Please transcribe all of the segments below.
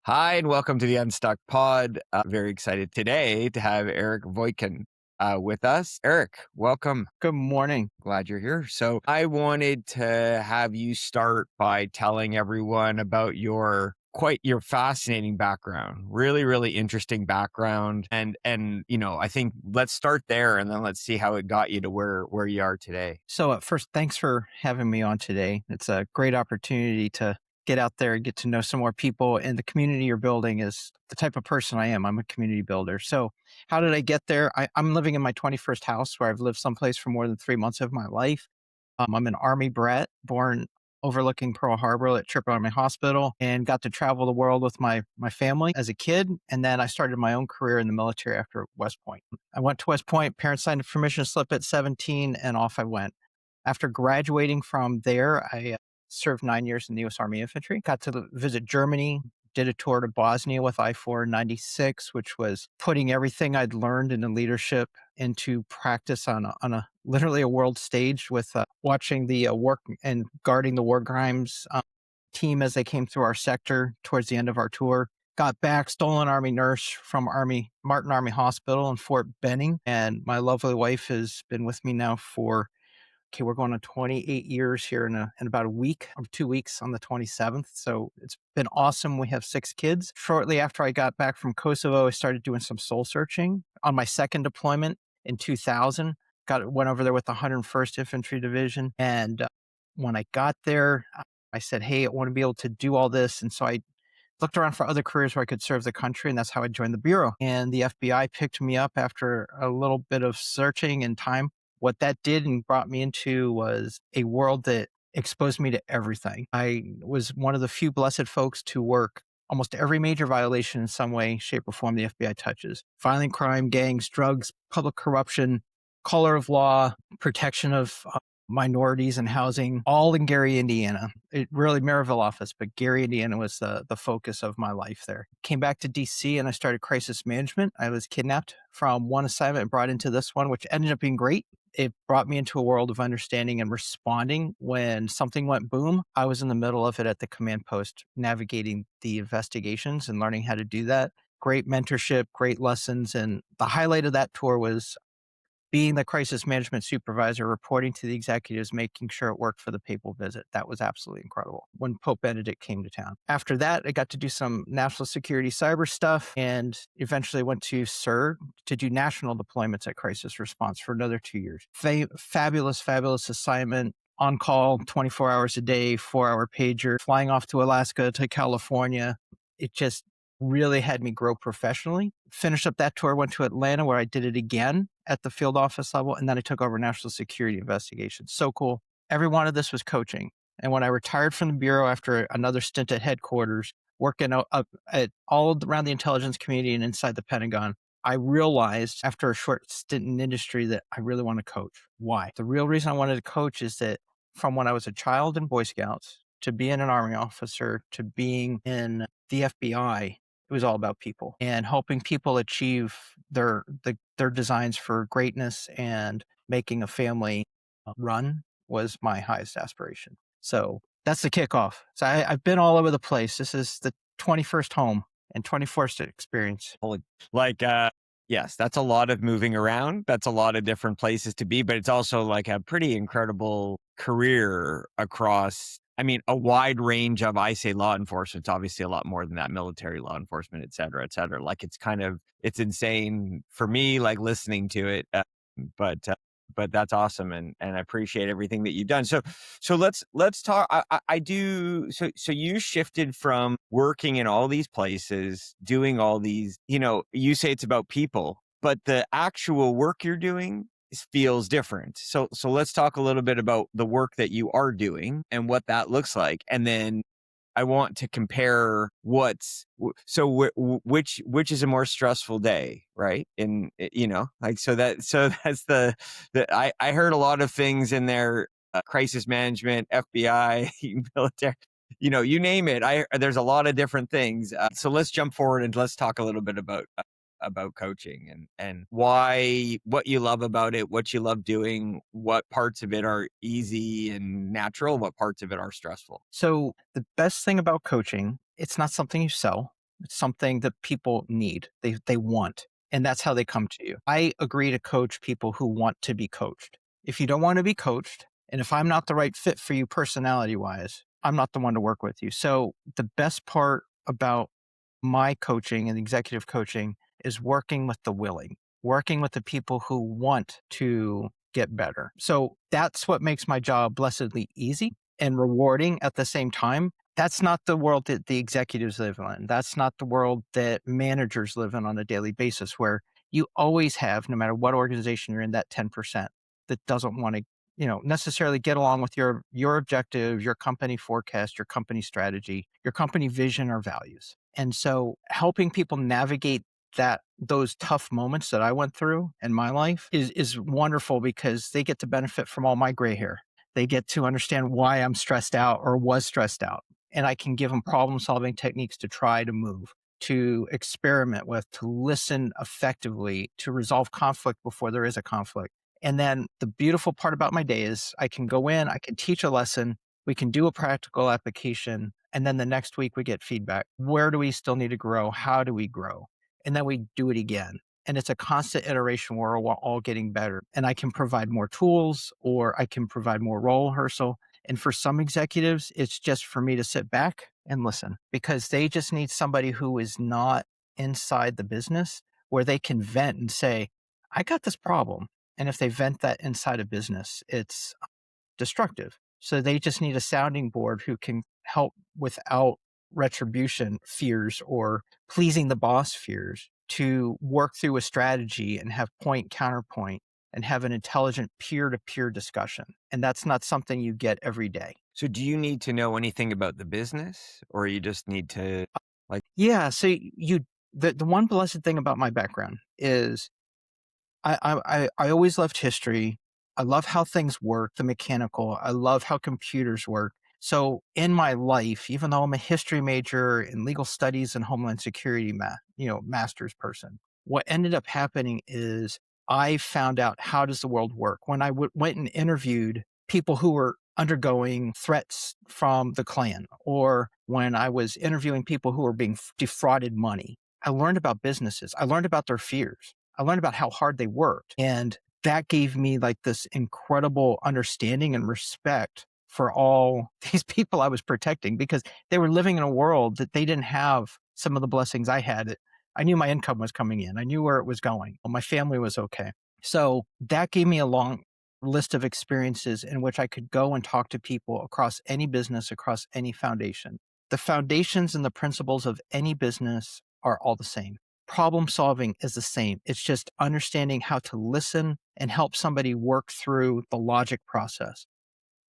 Hi, and welcome to the Unstuck Pod. Very excited today to have Eric Wojtkun with us. Eric, welcome. Good morning. Glad you're here. So I wanted to have you start by telling everyone about your fascinating background. Really, really interesting background. And I think let's start there and then let's see how it got you to where you are today. So, first, thanks for having me on today. It's a great opportunity to get out there and get to know some more people. And the community you're building is the type of person I am. I'm a community builder. So, how did I get there? I'm living in my 21st house where I've lived someplace for more than 3 months of my life. I'm an Army brat, born overlooking Pearl Harbor at Tripoli Army Hospital, and got to travel the world with my family as a kid. And then I started my own career in the military after West Point. I went to West Point, parents signed a permission slip at 17, and off I went. After graduating from there, I served 9 years in the U.S. Army Infantry, got to visit Germany, did a tour to Bosnia with I-4 in 96, which was putting everything I'd learned in the leadership into practice on a literally a world stage with watching the work and guarding the war crimes team as they came through our sector towards the end of our tour. Got back, stolen Army nurse from Martin Army Hospital in Fort Benning, and my lovely wife has been with me now for we're going on 28 years here in about a week or 2 weeks on the 27th. So it's been awesome. We have 6 kids. Shortly after I got back from Kosovo, I started doing some soul searching on my second deployment in 2000. Went over there with the 101st Infantry Division. And when I got there, I said, hey, I want to be able to do all this. And so I looked around for other careers where I could serve the country, and that's how I joined the Bureau. And the FBI picked me up after a little bit of searching and time. What that did and brought me into was a world that exposed me to everything. I was one of the few blessed folks to work almost every major violation in some way, shape, or form the FBI touches. Violent crime, gangs, drugs, public corruption, color of law, protection of minorities and housing, all in Gary, Indiana. It really Maryville office, but Gary, Indiana was the focus of my life there. Came back to DC and I started crisis management. I was kidnapped from one assignment and brought into this one, which ended up being great. It brought me into a world of understanding and responding when something went boom. I was in the middle of it at the command post, navigating the investigations and learning how to do that. Great mentorship, great lessons. And the highlight of that tour was being the crisis management supervisor, reporting to the executives, making sure it worked for the papal visit. That was absolutely incredible when Pope Benedict came to town. After that, I got to do some national security cyber stuff and eventually went to SIR to do national deployments at crisis response for another 2 years. Fabulous, fabulous assignment. On call 24 hours a day, 4-hour pager, flying off to Alaska to California. It just really had me grow professionally. Finished up that tour, went to Atlanta where I did it again at the field office level, and then I took over national security investigations. So cool. Every one of this was coaching. And when I retired from the Bureau after another stint at headquarters, working up at all around the intelligence community and inside the Pentagon, I realized after a short stint in industry that I really want to coach. Why? The real reason I wanted to coach is that from when I was a child in Boy Scouts to being an Army officer to being in the FBI, it was all about people and helping people achieve their designs for greatness, and making a family run was my highest aspiration. So that's the kickoff. So I've been all over the place. This is the 21st home and 21st experience. Like, yes, that's a lot of moving around. That's a lot of different places to be, but it's also like a pretty incredible career across, I mean, a wide range of, I say law enforcement. It's obviously a lot more than that, military law enforcement, et cetera, et cetera. Like it's insane for me, like listening to it. But, uh, but that's awesome. And I appreciate everything that you've done. So let's talk. I do. So you shifted from working in all these places, doing all these, you say it's about people, but the actual work you're doing feels different. So let's talk a little bit about the work that you are doing and what that looks like. And then I want to compare which is a more stressful day, right? And like, so that's I heard a lot of things in there, crisis management, FBI, military, you name it. There's a lot of different things. So let's jump forward and let's talk a little bit about coaching and what you love about it, what you love doing, what parts of it are easy and natural, what parts of it are stressful. So the best thing about coaching, it's not something you sell. It's something that people need. They want, and that's how they come to you. I agree to coach people who want to be coached. If you don't want to be coached, and if I'm not the right fit for you personality wise, I'm not the one to work with you. So the best part about my coaching and executive coaching is working with the willing, working with the people who want to get better. So that's what makes my job blessedly easy and rewarding at the same time. That's not the world that the executives live in. That's not the world that managers live in on a daily basis, where you always have, no matter what organization you're in, that 10% that doesn't want to, necessarily get along with your objective, your company forecast, your company strategy, your company vision or values. And so helping people navigate those tough moments that I went through in my life is wonderful because they get to benefit from all my gray hair. They get to understand why I'm stressed out or was stressed out. And I can give them problem solving techniques to try to move, to experiment with, to listen effectively, to resolve conflict before there is a conflict. And then the beautiful part about my day is I can go in, I can teach a lesson, we can do a practical application, and then the next week we get feedback. Where do we still need to grow? How do we grow? And then we do it again. And it's a constant iteration where we're all getting better. And I can provide more tools or I can provide more role rehearsal. And for some executives, it's just for me to sit back and listen because they just need somebody who is not inside the business where they can vent and say, I got this problem. And if they vent that inside a business, it's destructive. So they just need a sounding board who can help without retribution fears or pleasing the boss fears to work through a strategy and have point counterpoint and have an intelligent peer to peer discussion. And that's not something you get every day. So do you need to know anything about the business or you just need to like, Yeah. So the one blessed thing about my background is I always loved history. I love how things work, the mechanical. I love how computers work. So in my life, even though I'm a history major in legal studies and homeland security, master's person, what ended up happening is I found out how does the world work when I went and interviewed people who were undergoing threats from the Klan, or when I was interviewing people who were being defrauded money. I learned about businesses. I learned about their fears. I learned about how hard they worked. And that gave me like this incredible understanding and respect for all these people I was protecting because they were living in a world that they didn't have some of the blessings I had. I knew my income was coming in. I knew where it was going. My family was okay. So that gave me a long list of experiences in which I could go and talk to people across any business, across any foundation. The foundations and the principles of any business are all the same. Problem solving is the same. It's just understanding how to listen and help somebody work through the logic process.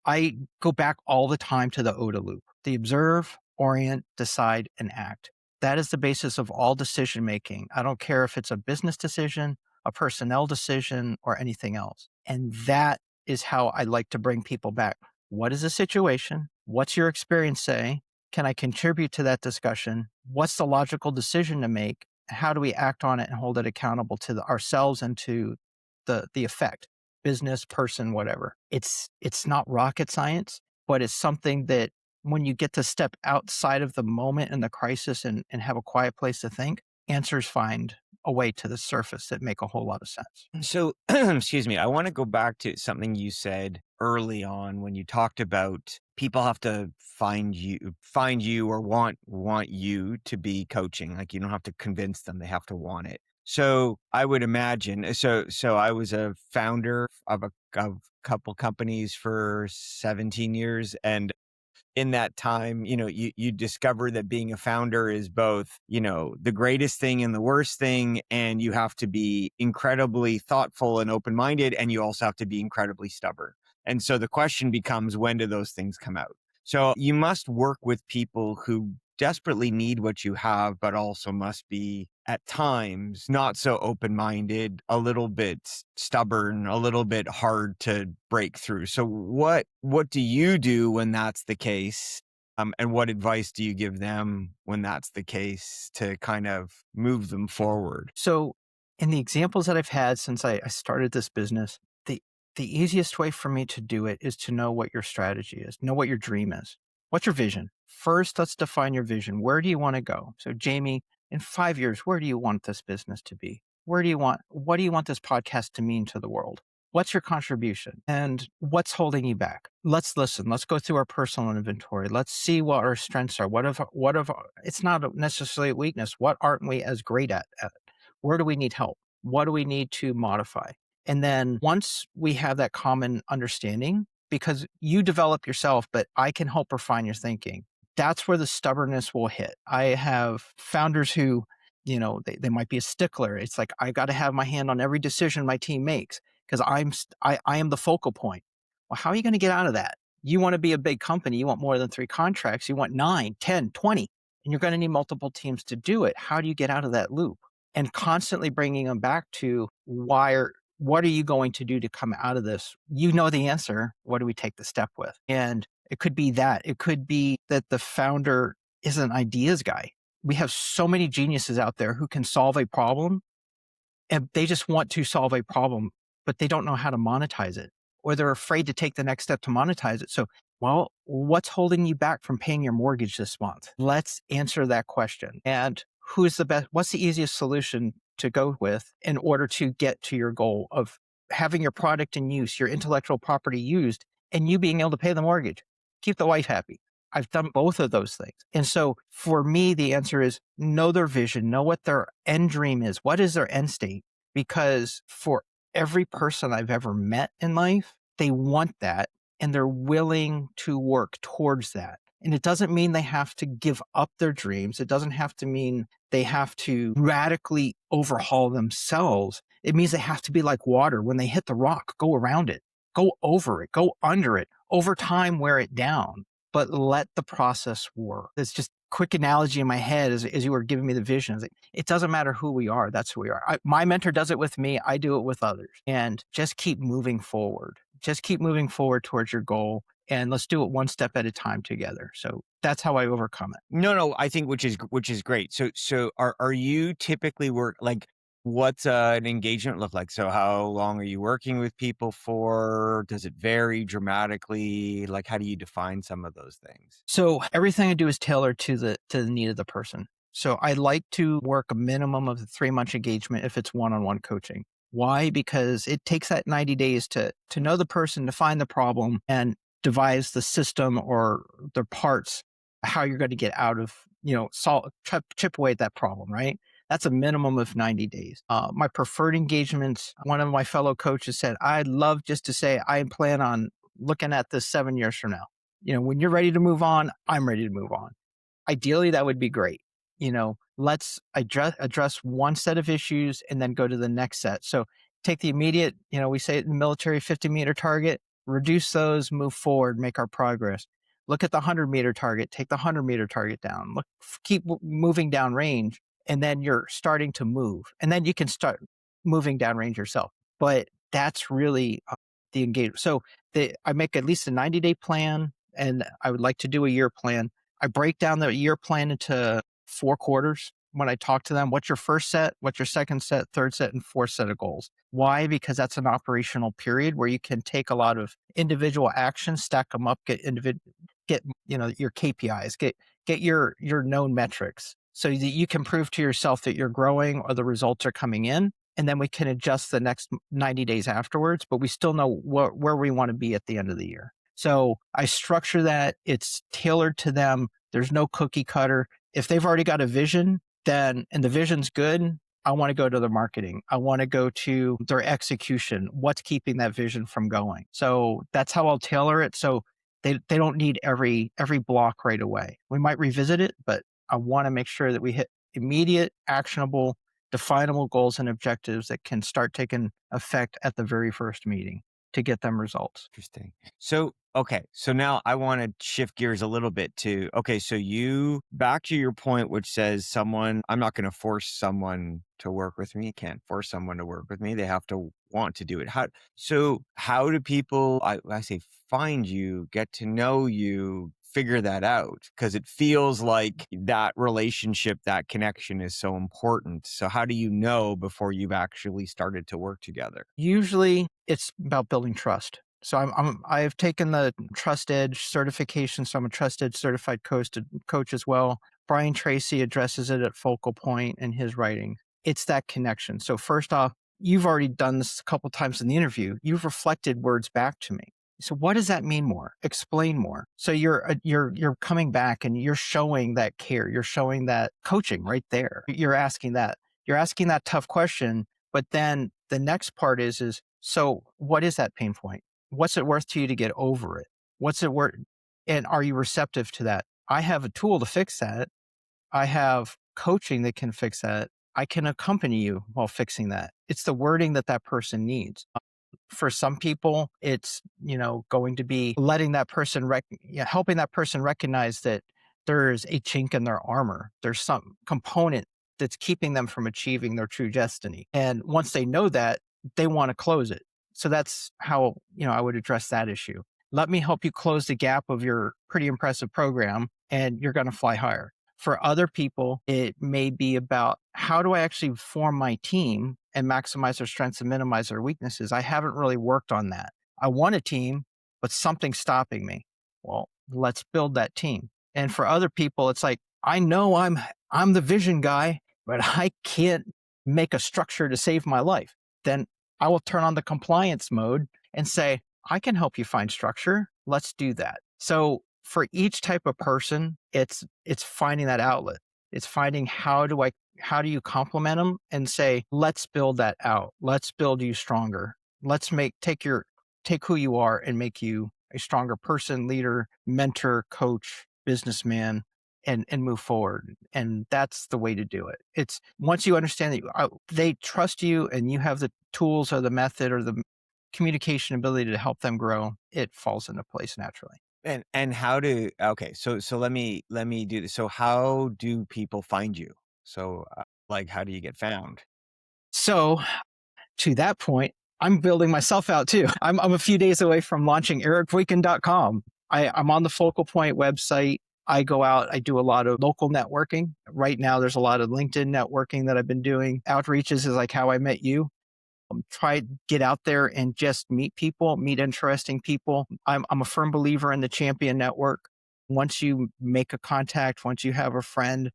I go back all the time to the OODA loop, the observe, orient, decide, and act. That is the basis of all decision making. I don't care if it's a business decision, a personnel decision, or anything else. And that is how I like to bring people back. What is the situation? What's your experience say? Can I contribute to that discussion? What's the logical decision to make? How do we act on it and hold it accountable to ourselves and to the effect? Business, person, whatever. It's not rocket science, but it's something that when you get to step outside of the moment and the crisis and have a quiet place to think, answers find a way to the surface that make a whole lot of sense. so excuse me, I want to go back to something you said early on when you talked about people have to find you or want you to be coaching. Like you don't have to convince them, they have to want it. So I would imagine so I was a founder of a couple companies for 17 years and in that time, you discover that being a founder is both, the greatest thing and the worst thing. And you have to be incredibly thoughtful and open-minded. And you also have to be incredibly stubborn. And so the question becomes, when do those things come out? So you must work with people who desperately need what you have, but also must be at times not so open-minded, a little bit stubborn, a little bit hard to break through. So what do you do when that's the case? And what advice do you give them when that's the case to kind of move them forward? So in the examples that I've had since I started this business, the easiest way for me to do it is to know what your strategy is, know what your dream is. What's your vision? First, let's define your vision. Where do you want to go? So, Jamie, in 5 years, where do you want this business to be? What do you want this podcast to mean to the world? What's your contribution and what's holding you back? Let's listen. Let's go through our personal inventory. Let's see what our strengths are. It's not necessarily a weakness. What aren't we as great at? Where do we need help? What do we need to modify? And then once we have that common understanding, because you develop yourself, but I can help refine your thinking. That's where the stubbornness will hit. I have founders who, they might be a stickler. It's like, I got to have my hand on every decision my team makes because I am the focal point. Well, how are you going to get out of that? You want to be a big company. You want more than 3 contracts. You want 9, 10, 20, and you're going to need multiple teams to do it. How do you get out of that loop? And constantly bringing them back to what are you going to do to come out of this? You know the answer. What do we take the step with? And it could be that. It could be that the founder is an ideas guy. We have so many geniuses out there who can solve a problem and they just want to solve a problem, but they don't know how to monetize it, or they're afraid to take the next step to monetize it. So, well, what's holding you back from paying your mortgage this month? Let's answer that question. And what's the easiest solution to go with in order to get to your goal of having your product in use, your intellectual property used, and you being able to pay the mortgage? Keep the wife happy. I've done both of those things. And so for me, the answer is know their vision, know what their end dream is. What is their end state? Because for every person I've ever met in life, they want that and they're willing to work towards that. And it doesn't mean they have to give up their dreams. It doesn't have to mean they have to radically overhaul themselves. It means they have to be like water. When they hit the rock, go around it, go over it, go under it, over time, wear it down, but let the process work. It's just a quick analogy in my head as you were giving me the vision. It's like, it doesn't matter who we are. That's who we are. My mentor does it with me. I do it with others, and just keep moving forward. Just keep moving forward towards your goal. And let's do it one step at a time together. So that's how I overcome it. No, I think which is great. So are you typically what's an engagement look like? So how long are you working with people for? Does it vary dramatically? Like, how do you define some of those things? So everything I do is tailored to the need of the person. So I like to work a minimum of a 3 month engagement if it's one-on-one coaching. Why? Because it takes that 90 days to know the person, to find the problem and devise the system or the parts, how you're going to get out of, chip away at that problem, right? That's a minimum of 90 days. My preferred engagements, one of my fellow coaches said, I'd love just to say, I plan on looking at this 7 years from now. When you're ready to move on, I'm ready to move on. Ideally, that would be great. Let's address one set of issues and then go to the next set. So take the immediate, we say it in the military, 50-meter target, reduce those, move forward, make our progress. Look at the 100-meter target, take the 100-meter target down, keep moving down range, and then you're starting to move. And then you can start moving down range yourself. But that's really the engagement. So I make at least a 90-day plan, and I would like to do a year plan. I break down the year plan into 4 quarters. When I talk to them, what's your first set, what's your second set, third set, and fourth set of goals? Why? Because that's an operational period where you can take a lot of individual actions, stack them up, get your KPIs, get your known metrics so that you can prove to yourself that you're growing or the results are coming in. And then we can adjust the next 90 days afterwards, but we still know where we want to be at the end of the year. So I structure that. It's tailored to them. There's no cookie cutter. If they've already got a vision, and the vision's good, I want to go to their marketing. I want to go to their execution. What's keeping that vision from going? So that's how I'll tailor it. So they don't need every block right away. We might revisit it, but I want to make sure that we hit immediate, actionable, definable goals and objectives that can start taking effect at the very first meeting to get them results. Interesting. So now I want to shift gears a little bit so you back to your point, which says I'm not going to force someone to work with me. Can't force someone to work with me. They have to want to do it. How do people, I say, find you, get to know you, figure that out? Because it feels like that relationship, that connection is so important. So how do you know before you've actually started to work together? Usually it's about building trust. So I've taken the Trust Edge certification, so I'm a Trust Edge certified coach as well. Brian Tracy addresses it at Focal Point in his writing. It's that connection. So first off, you've already done this a couple times in the interview. You've reflected words back to me. So what does that mean more? Explain more. So you're coming back and you're showing that care. You're showing that coaching right there. You're asking that. You're asking that tough question, but then the next part is so what is that pain point? What's it worth to you to get over it? What's it worth? And are you receptive to that? I have a tool to fix that. I have coaching that can fix that. I can accompany you while fixing that. It's the wording that that person needs. For some people, it's, going to be letting that person, helping that person recognize that there's a chink in their armor. There's some component that's keeping them from achieving their true destiny. And once they know that, they want to close it. So that's how, I would address that issue. Let me help you close the gap of your pretty impressive program and you're going to fly higher. For other people, it may be about how do I actually form my team and maximize their strengths and minimize their weaknesses. I haven't really worked on that. I want a team, but something's stopping me. Well, let's build that team. And for other people, it's like, I know I'm the vision guy, but I can't make a structure to save my life. Then I will turn on the compliance mode and say, I can help you find structure. Let's do that. So for each type of person, it's finding that outlet. It's finding how do you complement them and say, let's build that out. Let's build you stronger. Let's take who you are and make you a stronger person, leader, mentor, coach, businessman, and move forward. And that's the way to do it. It's once you understand that they trust you and you have the tools or the method or the communication ability to help them grow, it falls into place naturally. And how do okay, so let me do this. So how do people find you? So, like, how do you get found? So to that point, I'm building myself out too. I'm a few days away from launching ericwojtkun.com. I'm on the Focal Point website. I go out, I do a lot of local networking. Right now, there's a lot of LinkedIn networking that I've been doing. Outreaches is like how I met you. Try get out there and just meet people, meet interesting people. I'm a firm believer in the champion network. Once you make a contact, once you have a friend,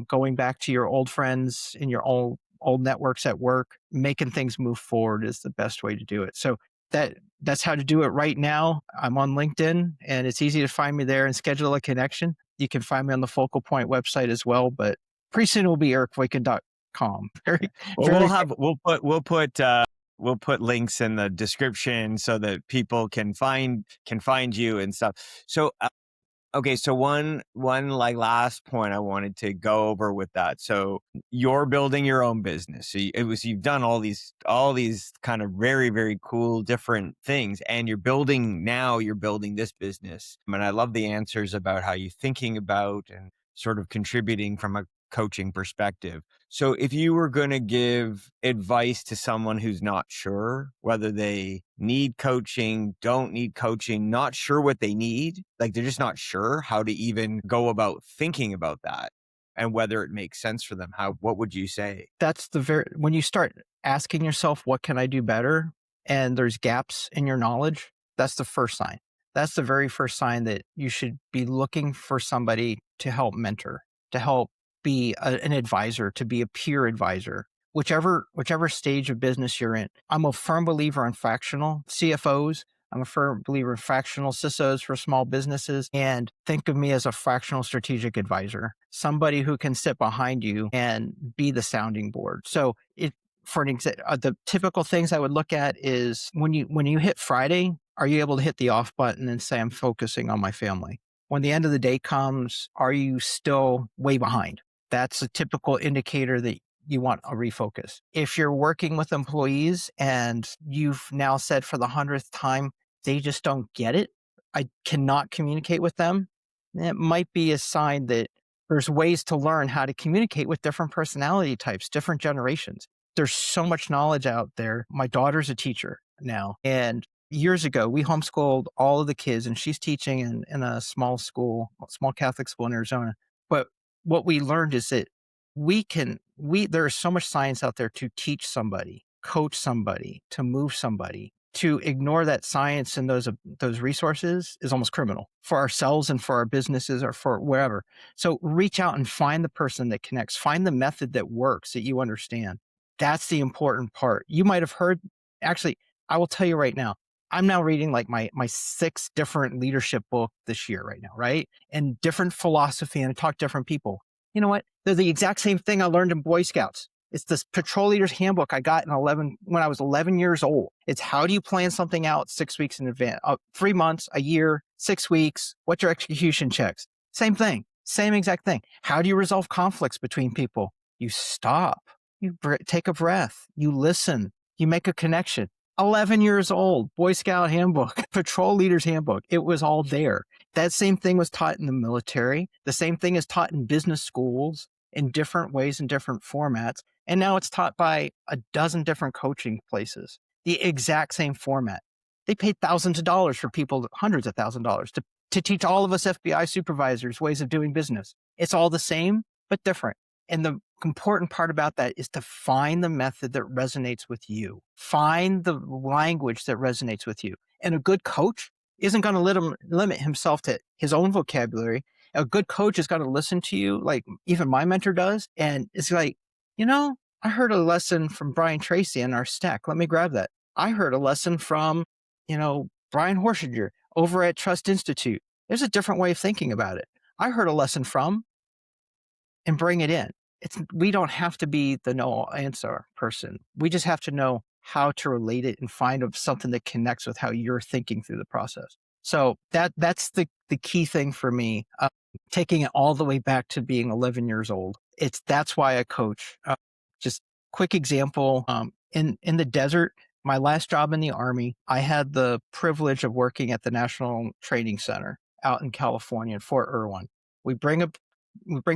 going back to your old friends in your old networks at work, making things move forward is the best way to do it. So that's how to do it right now. I'm on LinkedIn and it's easy to find me there and schedule a connection. You can find me on the Focal Point website as well, but pretty soon it will be ericwojtkun.com. Very, Well, very we'll put links in the description so that people can find you and stuff. So, okay, so one like last point I wanted to go over with that. So you're building your own business. So you've done all these kind of very very cool different things, and you're building this business. And I love the answers about how you're thinking about and sort of contributing from a coaching perspective. So if you were going to give advice to someone who's not sure whether they need coaching, don't need coaching, not sure what they need, like they're just not sure how to even go about thinking about that and whether it makes sense for them, what would you say? that's when you start asking yourself, what can I do better? And there's gaps in your knowledge, that's the first sign. That's the very first sign that you should be looking for somebody to help mentor, to help be an advisor, to be a peer advisor, whichever stage of business you're in. I'm a firm believer in fractional CFOs. I'm a firm believer in fractional CISOs for small businesses, and think of me as a fractional strategic advisor, somebody who can sit behind you and be the sounding board. So for an example, the typical things I would look at is when you hit Friday, are you able to hit the off button and say, I'm focusing on my family? When the end of the day comes, are you still way behind? That's a typical indicator that you want a refocus. If you're working with employees and you've now said for the 100th time, they just don't get it, I cannot communicate with them, it might be a sign that there's ways to learn how to communicate with different personality types, different generations. There's so much knowledge out there. My daughter's a teacher now. And years ago, we homeschooled all of the kids, and she's teaching in a small school, a small Catholic school in Arizona. But what we learned is that there is so much science out there to teach somebody, coach somebody, to move somebody. To ignore that science and those resources is almost criminal for ourselves and for our businesses or for wherever. So reach out and find the person that connects, find the method that works that you understand. That's the important part. You might have heard, actually, I will tell you right now, I'm now reading like my six different leadership book this year right now, right? And different philosophy, and I talk to different people. You know what? They're the exact same thing I learned in Boy Scouts. It's this patrol leader's handbook I got when I was 11 years old. It's how do you plan something out 6 weeks in advance, 3 months, a year, 6 weeks. What's your execution checks? Same thing, same exact thing. How do you resolve conflicts between people? You stop, take a breath, you listen, you make a connection. 11 years old, Boy Scout handbook, patrol leader's handbook. It was all there. That same thing was taught in the military. The same thing is taught in business schools in different ways and different formats. And now it's taught by a dozen different coaching places, the exact same format. They paid thousands of dollars for people, hundreds of thousands of dollars to teach all of us FBI supervisors ways of doing business. It's all the same, but different. And the important part about that is to find the method that resonates with you. Find the language that resonates with you. And a good coach isn't going to limit himself to his own vocabulary. A good coach is going to listen to you, like even my mentor does. And it's like, I heard a lesson from Brian Tracy in our stack. Let me grab that. I heard a lesson from, Brian Horshinger over at Trust Institute. There's a different way of thinking about it. I heard a lesson from, and bring it in. We don't have to be the no answer person. We just have to know how to relate it and find something that connects with how you're thinking through the process. So that's the key thing for me. Taking it all the way back to being 11 years old. That's why I coach. Just quick example. In the desert, my last job in the Army, I had the privilege of working at the National Training Center out in California in Fort Irwin. We bring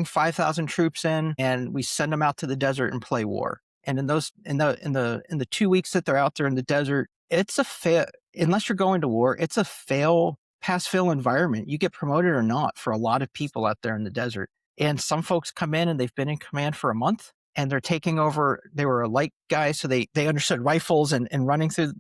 5,000 troops in and we send them out to the desert and play war. And in the 2 weeks that they're out there in the desert, it's a fail. Unless you're going to war, it's a pass fail environment. You get promoted or not for a lot of people out there in the desert. And some folks come in and they've been in command for a month and they're taking over. They were a light guy, so they understood rifles and running through,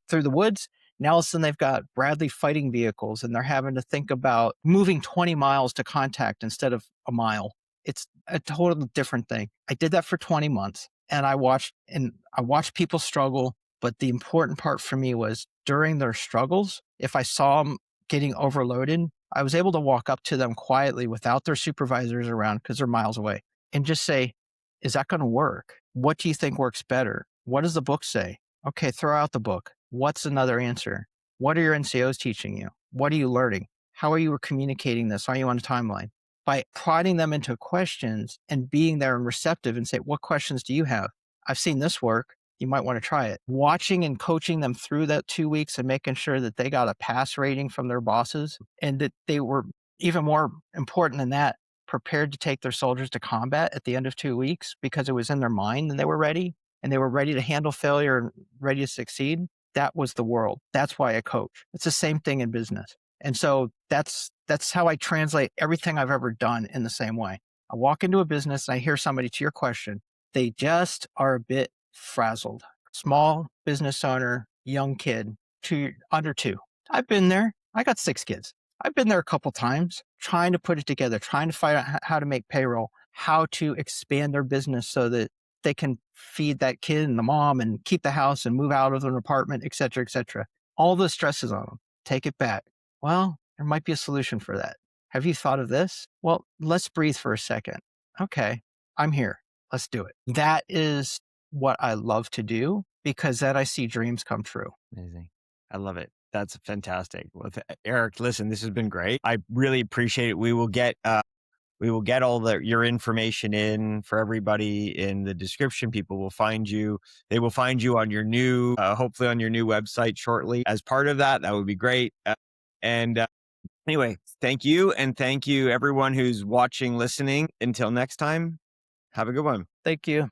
through the woods. Now all of a sudden they've got Bradley fighting vehicles and they're having to think about moving 20 miles to contact instead of a mile. It's a totally different thing. I did that for 20 months and I watched people struggle. But the important part for me was during their struggles, if I saw them getting overloaded, I was able to walk up to them quietly without their supervisors around because they're miles away and just say, is that going to work? What do you think works better? What does the book say? Okay, throw out the book. What's another answer? What are your NCOs teaching you? What are you learning? How are you communicating this? Are you on a timeline? By prodding them into questions and being there and receptive and say, what questions do you have? I've seen this work. You might want to try it. Watching and coaching them through that 2 weeks and making sure that they got a pass rating from their bosses and that they were, even more important than that, prepared to take their soldiers to combat at the end of 2 weeks because it was in their mind and they were ready to handle failure and ready to succeed. That was the world. That's why I coach. It's the same thing in business. And so that's how I translate everything I've ever done in the same way. I walk into a business and I hear somebody, to your question, they just are a bit frazzled. Small business owner, young kid, under two. I've been there. I got 6 kids. I've been there a couple times trying to put it together, trying to find out how to make payroll, how to expand their business so that they can feed that kid and the mom and keep the house and move out of an apartment, et cetera, et cetera. All the stresses on them. Take it back. Well, there might be a solution for that. Have you thought of this? Well, let's breathe for a second. Okay, I'm here. Let's do it. That is what I love to do because then I see dreams come true. Amazing. I love it. That's fantastic. Well, Eric, listen, this has been great. I really appreciate it. We will get all your information in for everybody in the description. People will find you. They will find you on your new, hopefully on your new website shortly. As part of that, that would be great. Anyway, thank you. And thank you everyone who's watching, listening. Until next time, have a good one. Thank you.